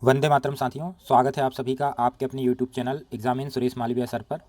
वंदे मातरम साथियों, स्वागत है आप सभी का आपके अपने YouTube channel examine Suresh Malviya sir पर।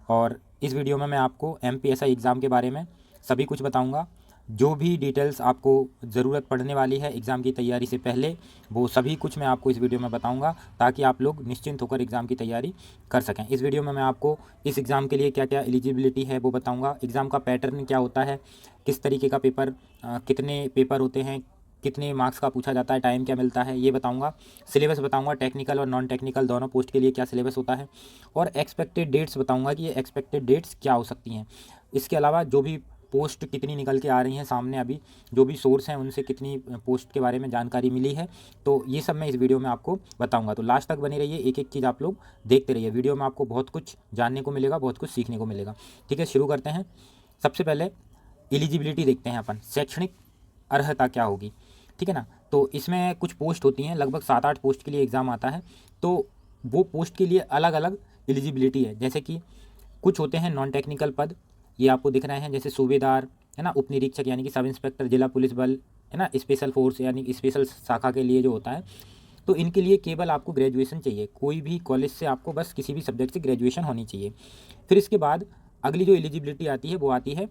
और इस वीडियो में मैं आपको एमपीएसआई एग्ज़ाम के बारे में सभी कुछ बताऊंगा। जो भी डिटेल्स आपको ज़रूरत पड़ने वाली है एग्ज़ाम की तैयारी से पहले, वो सभी कुछ मैं आपको इस वीडियो में बताऊंगा ताकि आप लोग निश्चिंत होकर एग्ज़ाम की तैयारी कर सकें। इस वीडियो में मैं आपको इस एग्ज़ाम के लिए क्या क्या एलिजिबिलिटी है वो बताऊँगा, एग्ज़ाम का पैटर्न क्या होता है, किस तरीके का पेपर, कितने पेपर होते हैं, कितने मार्क्स का पूछा जाता है, टाइम क्या मिलता है, ये बताऊंगा। सिलेबस बताऊंगा, टेक्निकल और नॉन टेक्निकल दोनों पोस्ट के लिए क्या सिलेबस होता है, और एक्सपेक्टेड डेट्स बताऊंगा कि ये एक्सपेक्टेड डेट्स क्या हो सकती हैं। इसके अलावा जो भी पोस्ट कितनी निकल के आ रही हैं सामने, अभी जो भी सोर्स हैं उनसे कितनी पोस्ट के बारे में जानकारी मिली है, तो ये सब मैं इस वीडियो में आपको बताऊंगा। तो लास्ट तक बने रहिए, एक एक चीज़ आप लोग देखते रहिए। वीडियो में आपको बहुत कुछ जानने को मिलेगा, बहुत कुछ सीखने को मिलेगा। ठीक है, शुरू करते हैं। सबसे पहले एलिजिबिलिटी देखते हैं अपन, शैक्षणिक अर्हता क्या होगी। ठीक है ना। तो इसमें कुछ पोस्ट होती हैं, लगभग 7-8 पोस्ट के लिए एग्ज़ाम आता है। तो वो पोस्ट के लिए अलग अलग एलिजिबिलिटी है। जैसे कि कुछ होते हैं नॉन टेक्निकल पद, ये आपको दिख रहे हैं, जैसे सूबेदार है ना, उप निरीक्षक यानी कि सब इंस्पेक्टर जिला पुलिस बल है ना, स्पेशल फोर्स यानी स्पेशल शाखा के लिए जो होता है। तो इनके लिए केवल आपको ग्रेजुएशन चाहिए, कोई भी कॉलेज से आपको बस किसी भी सब्जेक्ट से ग्रेजुएशन होनी चाहिए। फिर इसके बाद अगली जो एलिजिबिलिटी आती है वो आती है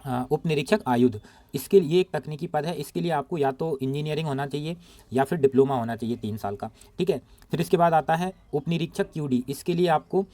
उप निरीक्षक आयुध। इसके लिए एक तकनीकी पद है, इसके लिए आपको या तो इंजीनियरिंग होना चाहिए या फिर डिप्लोमा होना चाहिए 3 साल का। ठीक है। फिर इसके बाद आता है उप निरीक्षक क्यूडी, इसके लिए आपको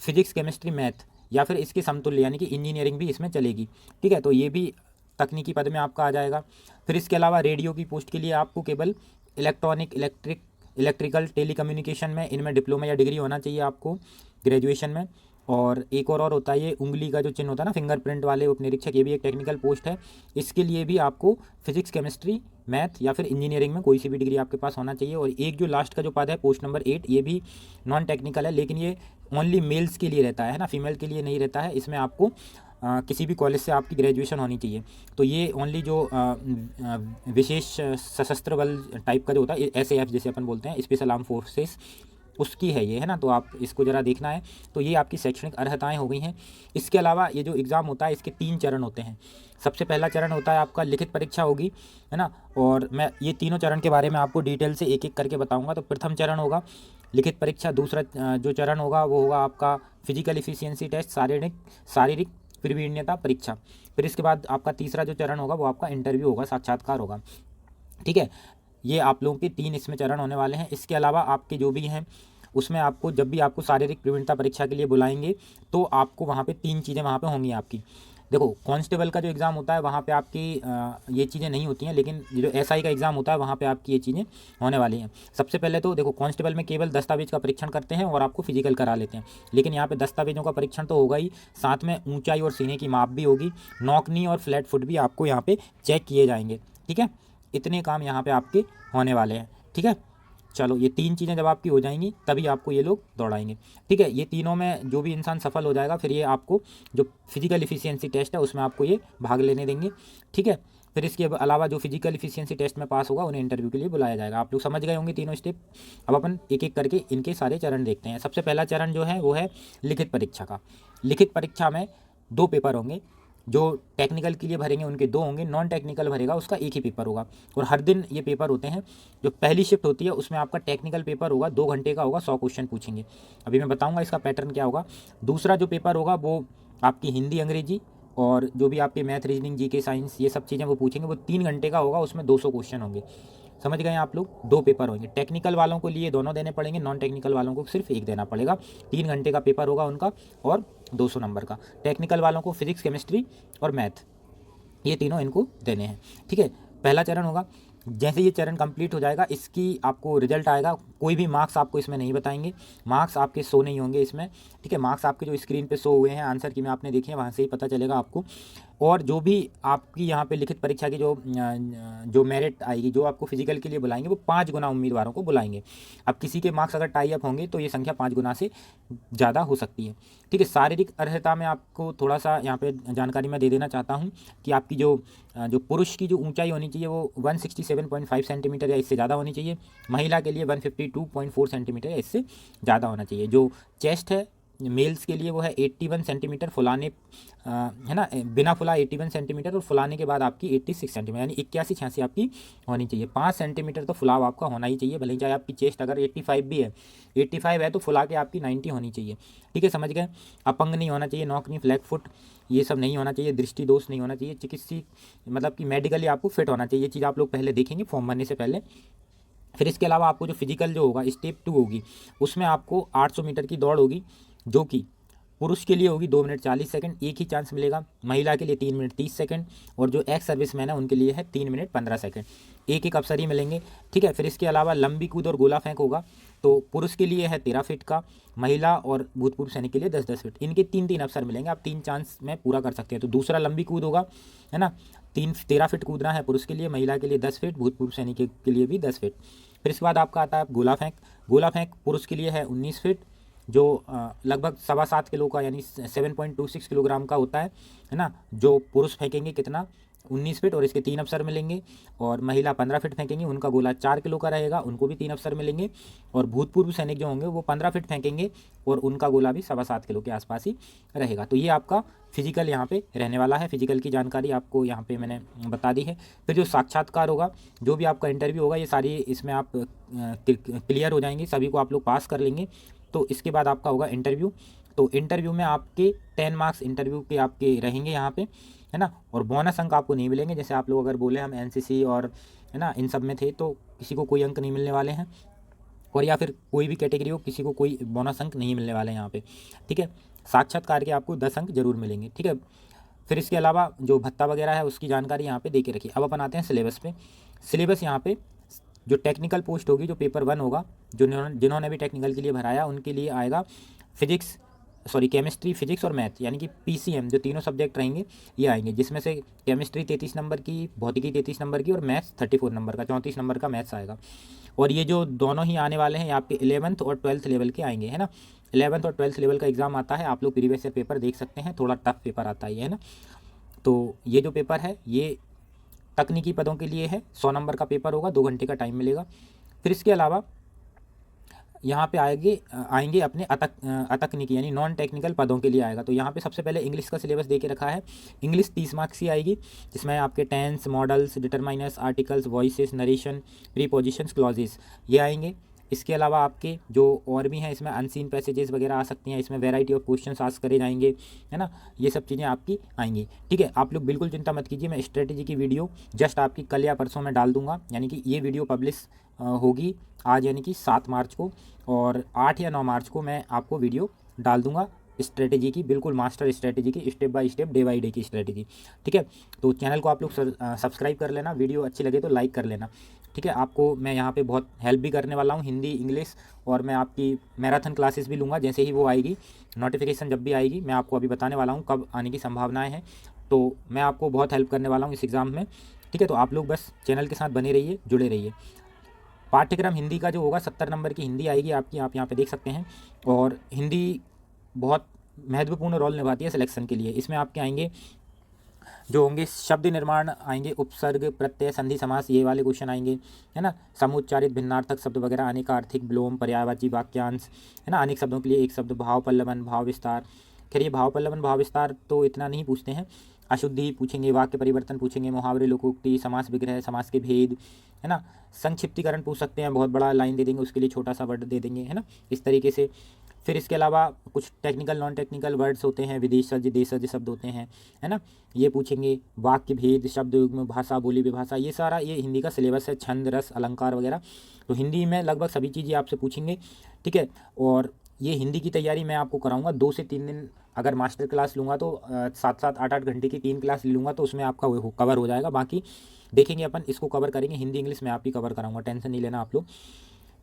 फिजिक्स केमिस्ट्री मैथ या फिर इसके समतुल्य यानी कि इंजीनियरिंग भी इसमें चलेगी। ठीक है, तो ये भी तकनीकी पद में आपका आ जाएगा। फिर इसके अलावा रेडियो की पोस्ट के लिए आपको केवल इलेक्ट्रिकल टेलीकम्युनिकेशन में इनमें डिप्लोमा या डिग्री होना चाहिए आपको ग्रेजुएशन में। और एक और होता है, ये उंगली का जो चिन्ह होता है ना, फिंगरप्रिंट वाले उप निरीक्षक, ये भी एक टेक्निकल पोस्ट है। इसके लिए भी आपको फिजिक्स केमिस्ट्री मैथ या फिर इंजीनियरिंग में कोई सी भी डिग्री आपके पास होना चाहिए। और एक जो लास्ट का जो पद है पोस्ट नंबर 8, ये भी नॉन टेक्निकल है, लेकिन ये ओनली मेल्स के लिए रहता है ना, फीमेल के लिए नहीं रहता है। इसमें आपको किसी भी कॉलेज से आपकी ग्रेजुएशन होनी चाहिए। तो ये ओनली जो विशेष सशस्त्र बल टाइप का जो होता है, एसएएफ जैसे अपन बोलते हैं, स्पेशल आर्म फोर्सेस, उसकी है ये, है ना। तो आप इसको ज़रा देखना है। तो ये आपकी शैक्षणिक अर्हताएँ हो गई हैं। इसके अलावा ये जो एग्ज़ाम होता है इसके 3 चरण होते हैं। सबसे पहला चरण होता है आपका लिखित परीक्षा होगी, है ना। और मैं ये तीनों चरण के बारे में आपको डिटेल से एक एक करके बताऊंगा। तो प्रथम चरण होगा लिखित परीक्षा। दूसरा जो चरण होगा वो होगा आपका फिजिकल इफिशियंसी टेस्ट, शारीरिक शारीरिक प्रवीणता परीक्षा। फिर इसके बाद आपका तीसरा जो चरण होगा वो आपका इंटरव्यू होगा, साक्षात्कार होगा। ठीक है, ये आप लोगों के 3 इसमें चरण होने वाले हैं। इसके अलावा आपके जो भी हैं उसमें आपको जब भी आपको शारीरिक प्रवीणता परीक्षा के लिए बुलाएंगे तो आपको वहाँ पे 3 चीज़ें वहाँ पे होंगी आपकी। देखो, कांस्टेबल का जो एग्ज़ाम होता है वहाँ पे आपकी ये चीज़ें नहीं होती हैं, लेकिन जो एसआई का एग्ज़ाम होता है वहाँ पे आपकी ये चीज़ें होने वाली हैं। सबसे पहले तो देखो, कांस्टेबल में केवल दस्तावेज का परीक्षण करते हैं और आपको फिजिकल करा लेते हैं, लेकिन यहाँ पे दस्तावेजों का परीक्षण तो होगा ही, साथ में ऊंचाई और सीने की माप भी होगी, नौकनी और फ्लैट फुट भी आपको यहाँ पे चेक किए जाएंगे। ठीक है, इतने काम यहाँ पे आपके होने वाले हैं। ठीक है, चलो, ये 3 चीज़ें जब आपकी हो जाएंगी तभी आपको ये लोग दौड़ाएंगे। ठीक है, ये तीनों में जो भी इंसान सफल हो जाएगा फिर ये आपको जो फिजिकल इफिशियंसी टेस्ट है उसमें आपको ये भाग लेने देंगे। ठीक है, फिर इसके अलावा जो फिजिकल इफिशियंसी टेस्ट में पास होगा उन्हें इंटरव्यू के लिए बुलाया जाएगा। आप लोग समझ गए होंगे तीनों स्टेप। अब अपन एक एक करके इनके सारे चरण देखते हैं। सबसे पहला चरण जो है वो है लिखित परीक्षा का। लिखित परीक्षा में 2 पेपर होंगे। जो टेक्निकल के लिए भरेंगे उनके 2 होंगे, नॉन टेक्निकल भरेगा उसका एक ही पेपर होगा। और हर दिन ये पेपर होते हैं। जो पहली शिफ्ट होती है उसमें आपका टेक्निकल पेपर होगा, 2 घंटे का होगा, 100 क्वेश्चन पूछेंगे। अभी मैं बताऊंगा इसका पैटर्न क्या होगा। दूसरा जो पेपर होगा वो आपकी हिंदी अंग्रेजी और जो भी आपके मैथ रीजनिंग जीके साइंस ये सब चीज़ें वो पूछेंगे, वो 3 घंटे का होगा, उसमें 200 क्वेश्चन होंगे। समझ गए आप लोग, 2 पेपर होंगे। टेक्निकल वालों को लिए दोनों देने पड़ेंगे, नॉन टेक्निकल वालों को सिर्फ एक देना पड़ेगा। 3 घंटे का पेपर होगा उनका और 200 नंबर का। टेक्निकल वालों को फिजिक्स केमिस्ट्री और मैथ, ये तीनों इनको देने हैं। ठीक है, पहला चरण होगा। जैसे ये चरण कंप्लीट हो जाएगा इसकी आपको रिजल्ट आएगा। कोई भी मार्क्स आपको इसमें नहीं बताएंगे, मार्क्स आपके शो नहीं होंगे इसमें। ठीक है, मार्क्स आपके जो स्क्रीन पे शो हुए हैं आंसर की में आपने देखे हैं, वहाँ से ही पता चलेगा आपको। और जो भी आपकी यहाँ पे लिखित परीक्षा की जो मेरिट आएगी, जो आपको फिजिकल के लिए बुलाएंगे, वो 5 गुना उम्मीदवारों को बुलाएंगे। अब किसी के मार्क्स अगर टाई अप होंगे तो ये संख्या 5 गुना से ज़्यादा हो सकती है। ठीक है, शारीरिक अर्हता में आपको थोड़ा सा यहाँ पे जानकारी मैं दे देना चाहता हूँ कि आपकी जो पुरुष की जो ऊंचाई होनी चाहिए वो 167.5 सेंटीमीटर या इससे ज़्यादा होनी चाहिए। महिला के लिए 152.4 सेंटीमीटर या इससे ज़्यादा होना चाहिए। जो चेस्ट है मेल्स के लिए वो है 81 सेंटीमीटर फुलाने, है ना, बिना फुला 81 सेंटीमीटर और फुलाने के बाद आपकी 86 सेंटीमीटर, यानी 81-86 आपकी होनी चाहिए। 5 सेंटीमीटर तो फुलाव आपका होना ही चाहिए, भले ही चाहे आपकी चेस्ट अगर 85 भी है, 85 है तो फुला के आपकी 90 होनी चाहिए। ठीक है, समझ गए। अपंग नहीं होना चाहिए, नौकनी, फ्लैट फुट, ये सब नहीं होना चाहिए, दृष्टि दोष नहीं होना चाहिए, चिकित्सीय मतलब कि मेडिकली आपको फिट होना चाहिए। ये चीज़ आप लोग पहले देखेंगे फॉर्म भरने से पहले। फिर इसके अलावा आपको जो फिजिकल जो होगा स्टेप 2 होगी, उसमें आपको 800 मीटर की दौड़ होगी, जो कि पुरुष के लिए होगी 2 मिनट 40 सेकंड, एक ही चांस मिलेगा। महिला के लिए 3 मिनट 30 सेकंड, और जो एक्स सर्विसमैन है उनके लिए है 3 मिनट 15 सेकंड, एक एक अवसर ही मिलेंगे। ठीक है, फिर इसके अलावा लंबी कूद और गोला फेंक होगा, तो पुरुष के लिए है 13 फीट का, महिला और भूतपूर्व सैनिक के लिए 10-10 फीट। इनके 3-3 अवसर मिलेंगे, आप 3 चांस में पूरा कर सकते हैं। तो दूसरा लंबी कूद होगा, है ना, 13 फीट कूदना है पुरुष के लिए, महिला के लिए 10 फीट, भूतपूर्व सैनिक के लिए भी 10 फीट। फिर इसके बाद आपका आता है गोला फेंक। गोला फेंक पुरुष के लिए है 19 फीट, जो लगभग 7.25 किलो का, यानी 7.26 किलोग्राम का होता है ना। जो पुरुष फेंकेंगे कितना, 19 फीट, और इसके 3 अवसर मिलेंगे। और महिला 15 फीट फेंकेंगी, उनका गोला 4 किलो का रहेगा, उनको भी 3 अवसर मिलेंगे। और भूतपूर्व सैनिक जो होंगे वो 15 फीट फेंकेंगे, और उनका गोला भी 7.25 किलो के आसपास ही रहेगा। तो ये आपका फिजिकल यहाँ पे रहने वाला है। फिजिकल की जानकारी आपको यहाँ पे मैंने बता दी है। फिर जो साक्षात्कार होगा, जो भी आपका इंटरव्यू होगा, ये सारी इसमें आप क्लियर हो जाएंगे, सभी को आप लोग पास कर लेंगे। तो इसके बाद आपका होगा इंटरव्यू। तो इंटरव्यू में आपके 10 मार्क्स इंटरव्यू के आपके रहेंगे यहाँ पे, है ना। और बोनस अंक आपको नहीं मिलेंगे। जैसे आप लोग अगर बोले हम एनसीसी और, है ना, इन सब में थे, तो किसी को कोई अंक नहीं मिलने वाले हैं, और या फिर कोई भी कैटेगरी हो, किसी को कोई बोनस अंक नहीं मिलने वाले हैं यहाँ पे। ठीक है, साक्षात्कार के आपको 10 अंक जरूर मिलेंगे। ठीक है, फिर इसके अलावा जो भत्ता वगैरह है उसकी जानकारी यहाँ पे दे के रखिए। अब अपन आते हैं सिलेबस पे। सिलेबस यहाँ पे जो टेक्निकल पोस्ट होगी, जो पेपर 1 होगा, जो जिन्होंने भी टेक्निकल के लिए भराया उनके लिए आएगा केमिस्ट्री, फिजिक्स और मैथ, यानी कि पीसीएम, जो तीनों सब्जेक्ट रहेंगे ये आएंगे, जिसमें से केमिस्ट्री 33 नंबर की, भौतिकी 33 नंबर की, और मैथ्स 34 नंबर का, 34 नंबर का मैथ्स आएगा। और ये जो दोनों ही आने वाले हैं आपके 11th और 12th लेवल के आएंगे, है ना। 11th और 12th लेवल का एग्जाम आता है, आप लोग प्रीवियस ईयर पेपर देख सकते हैं, थोड़ा टफ पेपर आता है, है ना। तो ये जो पेपर है ये तकनीकी पदों के लिए है, 100 नंबर का पेपर होगा, 2 घंटे का टाइम मिलेगा। फिर इसके अलावा यहाँ पे आएंगे अपने अतकनीकी यानी नॉन टेक्निकल पदों के लिए आएगा। तो यहाँ पे सबसे पहले इंग्लिश का सिलेबस दे के रखा है। इंग्लिश 30 मार्क्स की आएगी, जिसमें आपके tense, modals, determiners, articles, voices, narration, prepositions, clauses ये आएंगे। इसके अलावा आपके जो और भी हैं, इसमें अनसीन पैसेजेस वगैरह आ सकती हैं, इसमें वैरायटी ऑफ क्वेश्चंस आस्क करे जाएंगे, है ना। ये सब चीज़ें आपकी आएंगी। ठीक है, आप लोग बिल्कुल चिंता मत कीजिए, मैं स्ट्रेटेजी की वीडियो जस्ट आपकी कल या परसों में डाल दूंगा, यानी कि ये वीडियो पब्लिश होगी आज, यानी कि 7 मार्च को, और 8 या 9 मार्च को मैं आपको वीडियो डाल दूंगा स्ट्रेटेजी की, बिल्कुल मास्टर स्ट्रेटेजी की, step by step, day by day की स्ट्रेटेजी। ठीक है, तो चैनल को आप लोग सब्सक्राइब कर लेना, वीडियो अच्छी लगे तो लाइक कर लेना। ठीक है, आपको मैं यहाँ पे बहुत हेल्प भी करने वाला हूँ, हिंदी, इंग्लिश, और मैं आपकी मैराथन क्लासेस भी लूँगा, जैसे ही वो आएगी नोटिफिकेशन, जब भी आएगी मैं आपको अभी बताने वाला हूँ कब आने की संभावनाएँ हैं। तो मैं आपको बहुत हेल्प करने वाला हूँ इस एग्ज़ाम में। ठीक है, तो आप लोग बस चैनल के साथ बने रहिए, जुड़े रहिए। पाठ्यक्रम हिंदी का जो होगा 70 नंबर की हिंदी आएगी आपकी, आप यहाँ पे देख सकते हैं। और हिंदी बहुत महत्वपूर्ण रोल निभाती है सिलेक्शन के लिए। इसमें आपके आएंगे जो होंगे शब्द निर्माण आएंगे, उपसर्ग, प्रत्यय, संधि, समास, ये वाले क्वेश्चन आएंगे, है ना। समुच्चारित भिन्नार्थक शब्द वगैरह, अनेक आर्थिक, विलोम, पर्यायवाची वाक्यांश, है ना। अनेक शब्दों के लिए एक शब्द, भाव पल्लवन, भाव विस्तार। खैर ये भाव पल्लवन, भाव विस्तार तो इतना नहीं पूछते हैं, अशुद्धि पूछेंगे, वाक्य परिवर्तन पूछेंगे, मुहावरे, लोकोक्ति, समास विग्रह, समास के भेद, है ना। संक्षिप्तीकरण पूछ सकते हैं, बहुत बड़ा लाइन दे देंगे उसके लिए छोटा सा वर्ड दे देंगे, है ना, इस तरीके से। फिर इसके अलावा कुछ टेक्निकल नॉन टेक्निकल वर्ड्स होते हैं, विदेशज, देशज शब्द होते हैं, है ना, ये पूछेंगे। वाक्य भेद, शब्द युग्म, भाषा, बोली, विभाषा, ये सारा ये हिंदी का सिलेबस है। छंद, रस, अलंकार वगैरह, तो हिंदी में लगभग सभी चीज़ें आपसे पूछेंगे। ठीक है, और ये हिंदी की तैयारी मैं आपको कराऊंगा 2 से 3 दिन, अगर मास्टर क्लास लूँगा तो 7-7, 8-8 घंटे की 3 क्लास ले लूँगा तो उसमें आपका कवर हो जाएगा। बाकी देखेंगे अपन, इसको कवर करेंगे, हिंदी इंग्लिश में आप ही कवर कराऊंगा, टेंशन नहीं लेना आप लोग।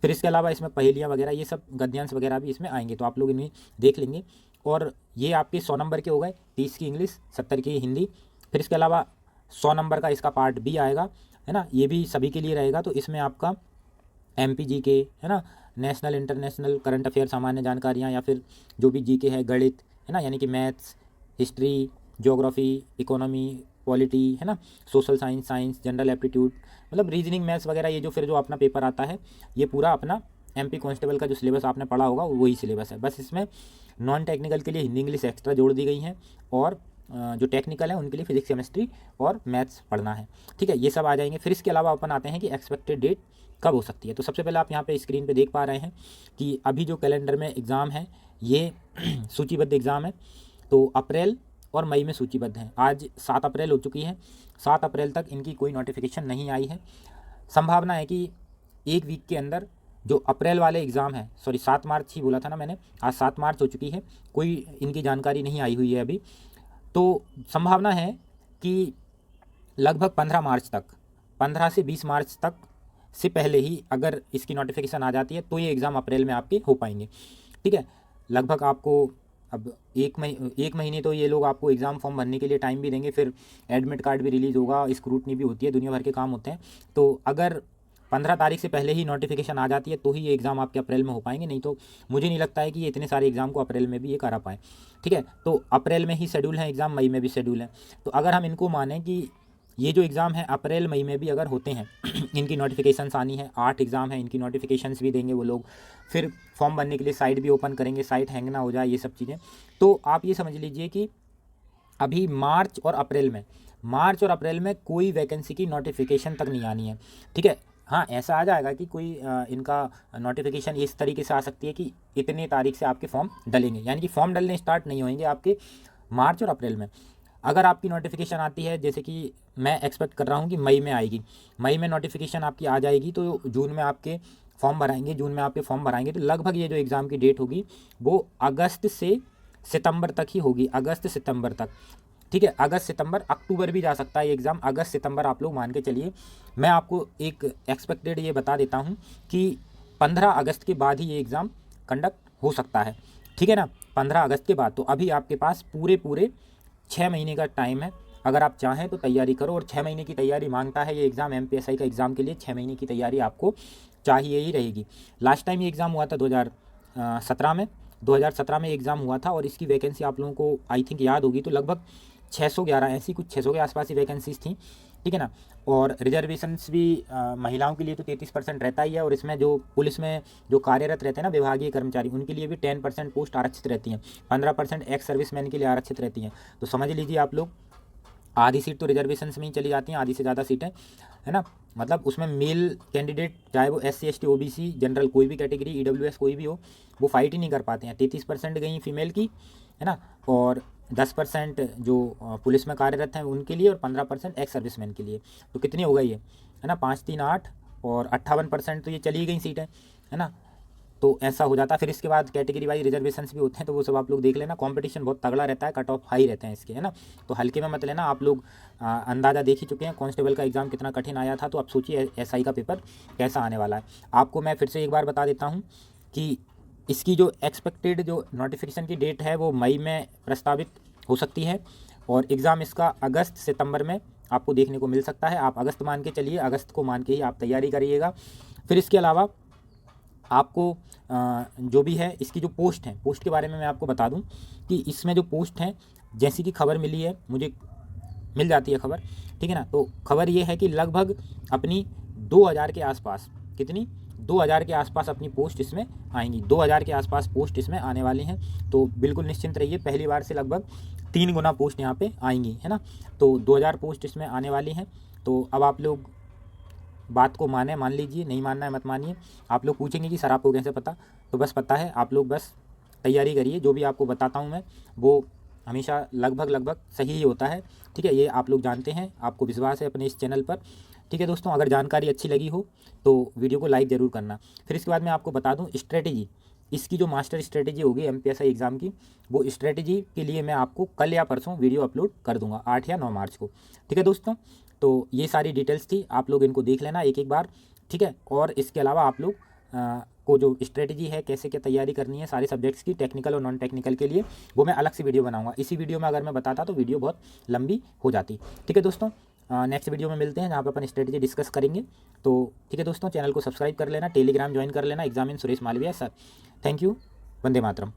फिर इसके अलावा इसमें पहेलियाँ वगैरह, ये सब गद्यांश वगैरह भी इसमें आएंगे, तो आप लोग इन्हें देख लेंगे। और ये आपके 100 नंबर के हो गए, 30 की इंग्लिश, 70 की हिंदी। फिर इसके अलावा 100 नंबर का इसका पार्ट भी आएगा, है ना, ये भी सभी के लिए रहेगा। तो इसमें आपका MP GK, है ना, नेशनल इंटरनेशनल करंट अफेयर, सामान्य जानकारियाँ, या फिर जो भी GK है, गणित, है ना, यानी कि maths, history, geography, economy, polity, है ना, सोशल साइंस, जनरल एप्टीट्यूड, मतलब रीजनिंग, मैथ्स वगैरह, ये जो फिर जो अपना पेपर आता है ये पूरा अपना MP कांस्टेबल का जो सिलेबस आपने पढ़ा होगा वही सिलेबस है, बस इसमें नॉन टेक्निकल के लिए हिंदी इंग्लिश एक्स्ट्रा जोड़ दी गई हैं और जो टेक्निकल है उनके लिए फिजिक्स केमिस्ट्री और मैथ्स पढ़ना है। ठीक है, ये सब आ जाएंगे। फिर इसके अलावा अपन आते हैं कि एक्सपेक्टेड डेट कब हो सकती है। तो सबसे पहले आप यहाँ पे स्क्रीन पे देख पा रहे हैं कि अभी जो कैलेंडर में एग्ज़ाम है ये सूचीबद्ध एग्ज़ाम है, तो अप्रैल और मई में सूचीबद्ध हैं। आज 7 अप्रैल हो चुकी है, 7 अप्रैल तक इनकी कोई नोटिफिकेशन नहीं आई है। संभावना है कि एक वीक के अंदर जो अप्रैल वाले एग्ज़ाम है, सॉरी 7 मार्च ही बोला था ना मैंने, आज 7 मार्च हो चुकी है, कोई इनकी जानकारी नहीं आई हुई है अभी। तो संभावना है कि लगभग 15 मार्च तक, 15 से 20 मार्च तक से पहले ही अगर इसकी नोटिफिकेशन आ जाती है तो ये एग्ज़ाम अप्रैल में आपके हो पाएंगे। ठीक है, लगभग आपको अब एक महीने तो ये लोग आपको एग्ज़ाम फॉर्म भरने के लिए टाइम भी देंगे, फिर एडमिट कार्ड भी रिलीज़ होगा, स्क्रूटनी भी होती है, दुनिया भर के काम होते हैं। तो अगर 15 तारीख से पहले ही नोटिफिकेशन आ जाती है तो ही ये एग्ज़ाम आपके अप्रैल में हो पाएंगे, नहीं तो मुझे नहीं लगता है कि ये इतने सारे एग्ज़ाम को अप्रैल में भी ये करा पाए। ठीक है, तो अप्रैल में ही शेड्यूल है एग्ज़ाम, मई में भी शेड्यूल है। तो अगर हम इनको मानें कि ये जो एग्ज़ाम है अप्रैल मई में भी अगर होते हैं इनकी नोटिफिकेशंस आनी है, 8 एग्ज़ाम है, इनकी नोटिफिकेशंस भी देंगे वो लोग, फिर फॉर्म भरने के लिए साइट भी ओपन करेंगे, साइट हैंग ना हो जाए, ये सब चीज़ें। तो आप ये समझ लीजिए कि अभी मार्च और अप्रैल में कोई वैकेंसी की नोटिफिकेशन तक नहीं आनी है। ठीक है, हाँ ऐसा आ जाएगा कि कोई इनका नोटिफिकेशन इस तरीके से आ सकती है कि इतने तारीख से आपके फॉर्म डलेंगे, यानी कि फॉर्म डलने स्टार्ट नहीं होंगे आपके मार्च और अप्रैल में। अगर आपकी नोटिफिकेशन आती है, जैसे कि मैं एक्सपेक्ट कर रहा हूँ कि मई में आएगी, मई में नोटिफिकेशन आपकी आ जाएगी तो जून में आपके फॉर्म भराएंगे, तो लगभग ये जो एग्ज़ाम की डेट होगी वो अगस्त से सितंबर तक ही होगी, अगस्त सितंबर तक। ठीक है, अगस्त सितंबर, अक्टूबर भी जा सकता है ये एग्ज़ाम, अगस्त सितंबर आप लोग मान के चलिए। मैं आपको एक एक्सपेक्टेड ये बता देता हूँ कि 15 अगस्त के बाद ही ये एग्ज़ाम कंडक्ट हो सकता है। ठीक है ना, 15 अगस्त के बाद। तो अभी आपके पास पूरे 6 महीने का टाइम है, अगर आप चाहें तो तैयारी करो। और 6 महीने की तैयारी मांगता है ये एग्ज़ाम, MPSI का एग्ज़ाम के लिए 6 महीने की तैयारी आपको चाहिए ही रहेगी। लास्ट टाइम ये एग्ज़ाम हुआ था 2017 में एग्ज़ाम हुआ था और इसकी वैकेंसी आप लोगों को आई थिंक याद होगी, तो लगभग 611 ऐसी कुछ 600 के आसपास ही वैकेंसीज थी। ठीक है ना, और रिजर्वेशंस भी महिलाओं के लिए तो 33% रहता ही है, और इसमें जो पुलिस में जो कार्यरत रहते हैं ना विभागीय कर्मचारी, उनके लिए भी 10% पोस्ट आरक्षित रहती हैं, 15% एक्स सर्विसमैन के लिए आरक्षित रहती हैं। तो समझ लीजिए आप लोग, आधी सीट तो रिजर्वेशंस में ही चली जाती हैं, आधी से ज़्यादा सीटें, है ना। मतलब उसमें मेल कैंडिडेट चाहे वो SC ST OBC जनरल कोई भी कैटेगरी, EWS कोई भी हो, वो फाइट ही नहीं कर पाते हैं। 33% गई फीमेल की, है ना, और 10% जो पुलिस में कार्यरत हैं उनके लिए, और 15% एक्स सर्विसमैन के लिए। तो कितनी हो गई है ना, 5 3 8 और 58% तो ये चली गई सीटें, है ना। तो ऐसा हो जाता है। फिर इसके बाद कैटेगरी वाइज रिजर्वेशंस भी होते हैं, तो वो सब आप लोग देख लेना। कंपटीशन बहुत तगड़ा रहता है, कट ऑफ हाई रहते हैं इसके, है ना। तो हल्के में मत लेना। आप लोग अंदाज़ा देख ही चुके हैं कांस्टेबल का एग्ज़ाम कितना कठिन आया था, तो आप सोचिए SI का पेपर कैसा आने वाला है। आपको मैं फिर से एक बार बता देता हूँ कि इसकी जो एक्सपेक्टेड जो नोटिफिकेशन की डेट है वो मई में प्रस्तावित हो सकती है, और एग्ज़ाम इसका अगस्त सितंबर में आपको देखने को मिल सकता है। आप अगस्त मान के चलिए, अगस्त को मान के ही आप तैयारी करिएगा। फिर इसके अलावा आपको जो भी है इसकी जो पोस्ट है, पोस्ट के बारे में मैं आपको बता दूं कि इसमें जो पोस्ट हैं, जैसी कि खबर मिली है, मुझे मिल जाती है खबर, ठीक है ना। तो खबर ये है कि लगभग अपनी 2000 के आसपास, कितनी 2000 के आसपास अपनी पोस्ट इसमें आएंगी, 2000 के आसपास पोस्ट इसमें आने वाली हैं। तो बिल्कुल निश्चिंत रहिए, पहली बार से लगभग 3 गुना पोस्ट यहाँ पे आएंगी, है ना। तो 2000 पोस्ट इसमें आने वाली हैं। तो अब आप लोग बात को मान लीजिए, नहीं मानना है मत मानिए। आप लोग पूछेंगे कि सर आपको कैसे पता, तो बस पता है, आप लोग बस तैयारी करिए। जो भी आपको बताता हूँ मैं वो हमेशा लगभग सही ही होता है, ठीक है। ये आप लोग जानते हैं, आपको विश्वास है अपने इस चैनल पर, ठीक है दोस्तों। अगर जानकारी अच्छी लगी हो तो वीडियो को लाइक ज़रूर करना। फिर इसके बाद मैं आपको बता दूँ स्ट्रेटेजी, इसकी जो मास्टर स्ट्रेटेजी होगी MPSI एग्ज़ाम की, वो स्ट्रेटेजी के लिए मैं आपको कल या परसों वीडियो अपलोड कर दूंगा, 8 या 9 मार्च को, ठीक है दोस्तों। तो ये सारी डिटेल्स थी, आप लोग इनको देख लेना एक बार, ठीक है। और इसके अलावा आप लोग को जो स्ट्रेटेजी है, कैसे क्या तैयारी करनी है सारे सब्जेक्ट्स की, टेक्निकल और नॉन टेक्निकल के लिए, वो मैं अलग से वीडियो बनाऊंगा। इसी वीडियो में अगर मैं बताता तो वीडियो बहुत लंबी हो जाती, ठीक है दोस्तों। नेक्स्ट वीडियो में मिलते हैं जहाँ पर अपन स्ट्रेटेजी डिस्कस करेंगे। तो ठीक है दोस्तों, चैनल को सब्सक्राइब कर लेना, टेलीग्राम ज्वाइन कर लेना, examine Suresh Malviya sir. Thank you, Vande Mataram.